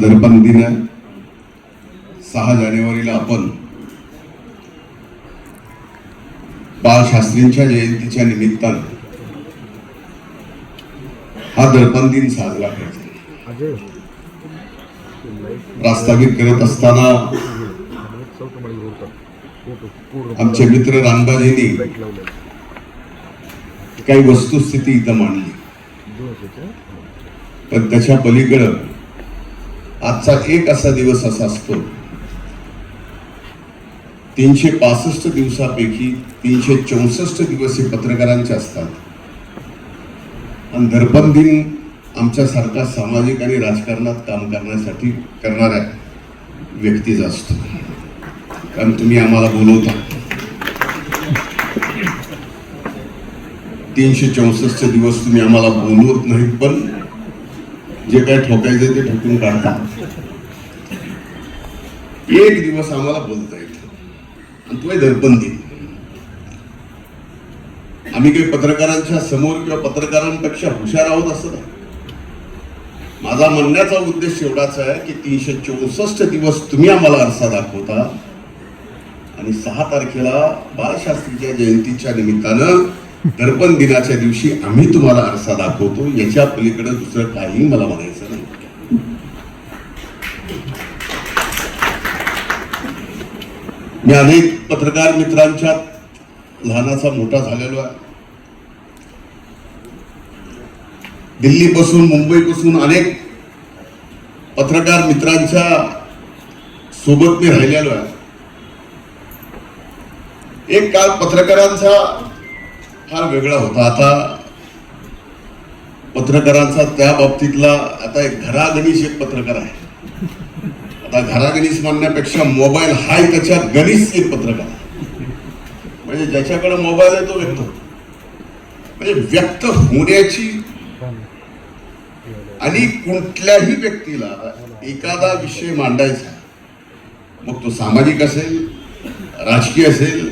दर्पण दिन आहे. 6 जानेवारीला आपण बाळशास्त्रींच्या जयंतीच्या निमित्तानं हा दर्पण दिन साजरा करतो. प्रास्ताविक करत असताना आमचे मित्र रामबाजींनी काही वस्तुस्थिती इथं मांडली, पण त्याच्या पलीकडं आजचा एक असा दिवस असा असतो, 365 दिवसापैकी 364 दिवस हे पत्रकारांचे असतात. आणि दर्पण दिन आमच्यासारखा सामाजिक आणि राजकारणात काम करण्यासाठी करणाऱ्या व्यक्तीचा असतो. कारण तुम्ही आम्हाला बोलवता, 364 दिवस तुम्ही आम्हाला बोलवत नाहीत, पण जे काय ठोकायचं ते ठोकून काढता. एक दिवस आम्हाला बोलता येतं आणि तो आहे दर्पण दिन. आम्ही काही पत्रकारांच्या समोर किंवा पत्रकारांपेक्षा हुशार आहोत असं नाही. माझा म्हणण्याचा उद्देश एवढाच आहे की 364 दिवस तुम्ही आम्हाला आरसा दाखवता आणि 6 तारखेला बाळशास्त्रीच्या जयंतीच्या निमित्तानं दर्पण दिनाच्या दिवशी आम्ही तुम्हाला आरसा दाखवतो. याच्या पलीकडे दुसरं काही मला म्हणायचं नाही. मी अनेक पत्रकार मित्रांच्या लहानाचा मोठा झालेलो आहे. दिल्लीपासून मुंबईपासून अनेक पत्रकार मित्रांच्या सोबत मी राहिलेलो आहे. एक काळ पत्रकारांचा फार वेगळा होता. आता पत्रकारांचा त्या बाबतीतला आता एक घरागणीस एक पत्रकार आहे. आता घरागणीस म्हणण्यापेक्षा मोबाईल हाय त्याच्या गणीस एक पत्रकार आहे. म्हणजे ज्याच्याकडे मोबाईल आहे तो व्यक्त, म्हणजे व्यक्त होण्याची आणि कुठल्याही व्यक्तीला एखादा विषय मांडायचा, मग तो सामाजिक असेल, राजकीय असेल,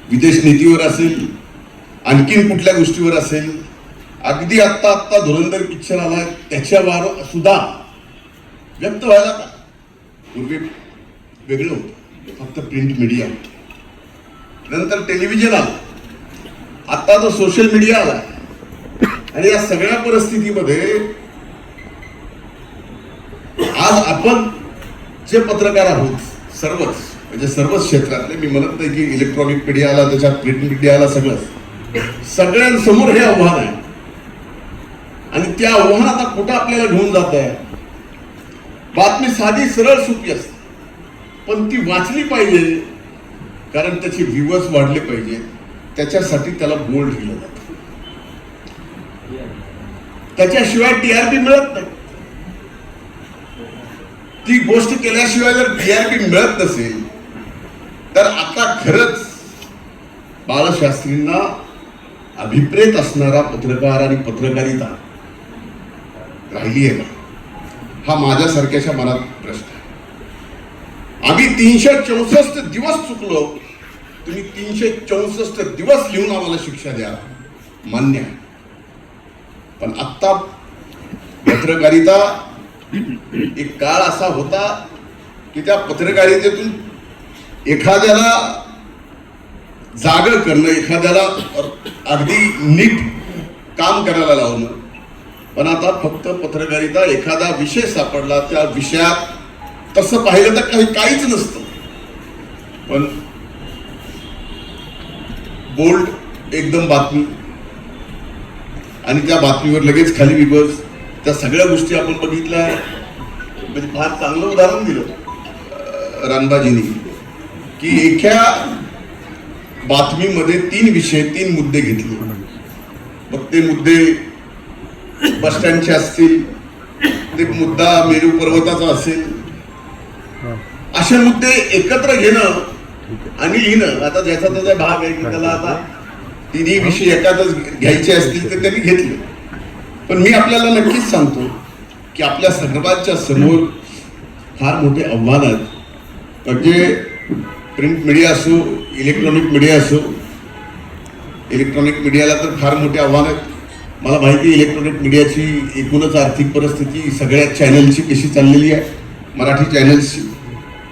विदेश नीतीवर असेल, आणखीन कुठल्या गोष्टीवर असेल. अगदी आत्ता धुरंधर पिक्चर आलाय त्याच्यावर सुद्धा व्यक्त व्हायला का पूर्वी वेगळं होतं, फक्त प्रिंट मीडिया होतं. नंतर टेलिव्हिजन आलं, आता तो सोशल मीडिया आला. आणि या सगळ्या परिस्थितीमध्ये आज आपण जे पत्रकार आहोत सर्वच, म्हणजे सर्वच क्षेत्रातले, मी म्हणत नाही की इलेक्ट्रॉनिक मीडिया आला त्याच्यात प्रिंट मीडिया आला, सगळ्यांसमोर हे आव्हान आहे. आणि त्या आव्हान आता कुठं आपल्याला घेऊन जात आहे. बातमी साधी सरळ सोपी असते, पण ती वाचली पाहिजे, कारण त्याचे व्ह्यूअर्स वाढले पाहिजे. त्याच्यासाठी त्याला बोल्ड दिलं जातं. त्याच्याशिवाय टीआरपी मिळत नाही. ती गोष्ट केल्याशिवाय जर टीआरपी मिळत नसेल तर आता खरंच बाळशास्त्रींना अभिप्रेत असणारा पत्रकार आणि पत्रकारिता राहिली आहे का, हा माझ्यासारख्याच्या मनात प्रश्न आहे. आम्ही 364 दिवस चुकलो, तुम्ही 364 दिवस लिहून आम्हाला शिक्षा द्या, मान्य आहे. पण आत्ता पत्रकारिता एक काळ असा होता की त्या पत्रकारितेतून एखाद्याला जागर करणं, एखाद्याला अगदी नीट काम करायला लावणं. पण आता फक्त पत्रकारिता एखादा विषय सापडला, त्या विषयात तसं पाहिलं तर काहीच नसतं, पण बोल्ड एकदम बातमी आणि त्या बातमीवर लगेच खाली विबस, त्या सगळ्या गोष्टी आपण बघितल्या. म्हणजे फार चांगलं उदाहरण दिलं रामबाजींनी की एका बातमीमध्ये 3 विषय 3 मुद्दे घेतले. मग ते मुद्दे बस स्टँडचे असतील, ते मुद्दा मेरू पर्वताचा असेल, असे मुद्दे एकत्र घेणं आणि लिहिणं. आता ज्याचा त्याचा भाग आहे की त्याला आता 3 विषय एकातच घ्यायचे असतील तर त्यांनी घेतले. पण मी आपल्याला नक्कीच सांगतो की आपल्या सर्वांच्या समोर फार मोठे आव्हान आहेत. म्हणजे प्रिंट मीडिया असो, इलेक्ट्रॉनिक मीडिया असो. इलेक्ट्रॉनिक मीडियाला तर फार मोठे आव्हान आहेत. मला माहिती आहे इलेक्ट्रॉनिक मीडियाची एकूणच आर्थिक परिस्थिती सगळ्या चॅनलची कशी चाललेली आहे, मराठी चॅनल्सची.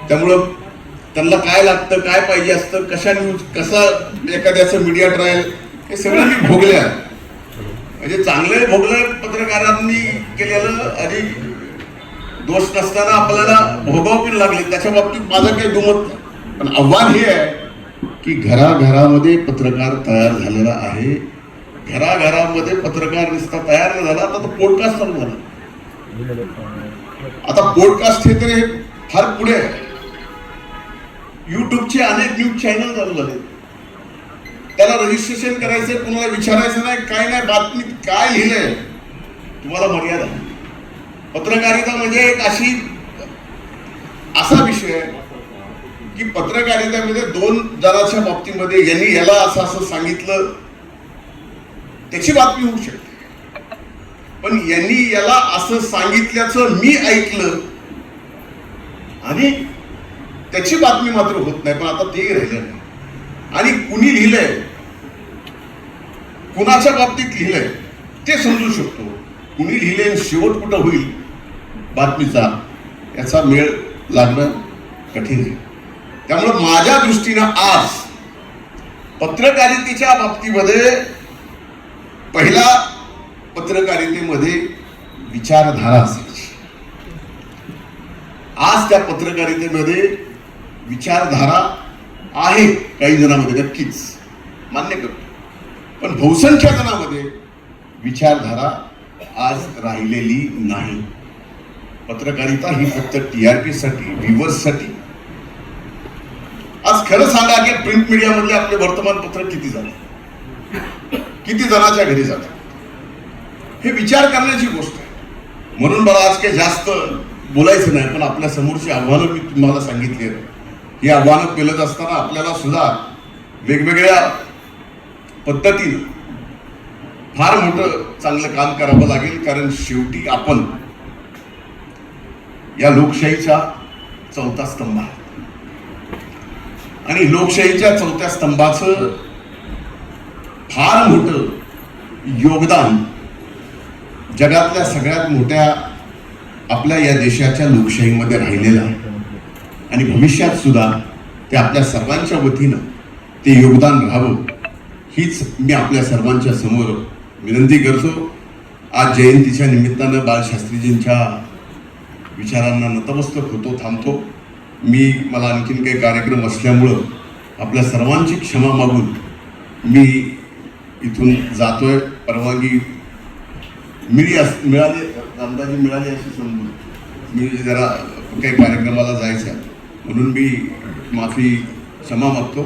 त्यामुळं त्यांना काय लागतं, काय पाहिजे असतं, कशा न्यूज, कसा एखाद्याचं मीडिया ट्रायल, हे सगळं मी भोगले आहे. म्हणजे चांगले भोगले पत्रकारांनी केलेलं आणि दोष नसताना आपल्याला भोगाव पण लागले, त्याच्या बाबतीत माझं काही दुमत नाही. पण आव्हान हे आहे की घराघरामध्ये पत्रकार तयार झालेला आहे. घराघरामध्ये पत्रकार नुसता तयार नाही झाला, आता तो पॉडकास्ट चालू झाला. आता पॉडकास्ट हे तरी फार पुढे आहे. युट्यूबचे अनेक न्यूज चॅनल चालू झाले. त्याला रजिस्ट्रेशन करायचंय, कुणाला विचारायचं नाही, काय नाही, बातमीत काय लिहिलंय तुम्हाला मर्यादा. पत्रकारिता म्हणजे एक असा विषय आहे की पत्रकारितेमध्ये 2 जणांच्या बाबतीमध्ये यांनी याला असं सांगितलं त्याची बातमी होऊ शकते, पण यांनी याला असं सांगितल्याचं मी ऐकलं आणि त्याची बातमी मात्र होत नाही. पण आता ते राहिलं नाही. आणि कुणी लिहिलंय, कुणाच्या बाबतीत लिहिलंय ते समजू शकतो. कुणी लिहिलंय शेवट कुठं होईल बातमीचा याचा मेळ लागणं कठीण आहे. त्यामुळे माझ्या दृष्टीनं आज पत्रकारितेच्या बाबतीमध्ये पहिला पत्रकारितेमध्ये विचारधारा असायची. आज त्या पत्रकारितेमध्ये विचारधारा आहे काही जणांमध्ये, नक्कीच मान्य करतो, पण बहुसंख्य जणांमध्ये विचारधारा आज राहिलेली नाही. पत्रकारिता ही फक्त TRP साठी, व्ह्यूअर्ससाठी. आज खरं सांगा की प्रिंट मीडियामधले आपले वर्तमानपत्र किती जातात, किती जणांच्या घरी जातात, हे विचार करण्याची गोष्ट आहे. म्हणून मला आज काही जास्त बोलायचं नाही, पण आपल्या समोरची आव्हानं मी तुम्हाला सांगितली आहेत. ही आव्हानं पेलत असताना आपल्याला सुद्धा वेगवेगळ्या पद्धतीनं फार मोठं चांगलं काम करावं लागेल. कारण शेवटी आपण या लोकशाहीचा 4था स्तंभ आहे आणि लोकशाहीच्या 4थ्या स्तंभाचं फार मोठं योगदान जगातल्या सगळ्यात मोठ्या आपल्या या देशाच्या लोकशाहीमध्ये राहिलेलं आहे आणि भविष्यात सुद्धा ते आपल्या सर्वांच्या वतीनं ते योगदान राहावं हीच मी आपल्या सर्वांच्या समोर विनंती करतो. आज जयंतीच्या निमित्तानं बाळशास्त्रीजींच्या विचारांना नतमस्तक होतो, थांबतो. मला आणखीन काही कार्यक्रम असल्यामुळं आपल्या सर्वांची क्षमा मागून मी इथून जातोय. परवानगी मिळाली, अंदाजी मिळाली अशी समजून मी जरा काही कार्यक्रमाला जायचं म्हणून मी क्षमा मागतो.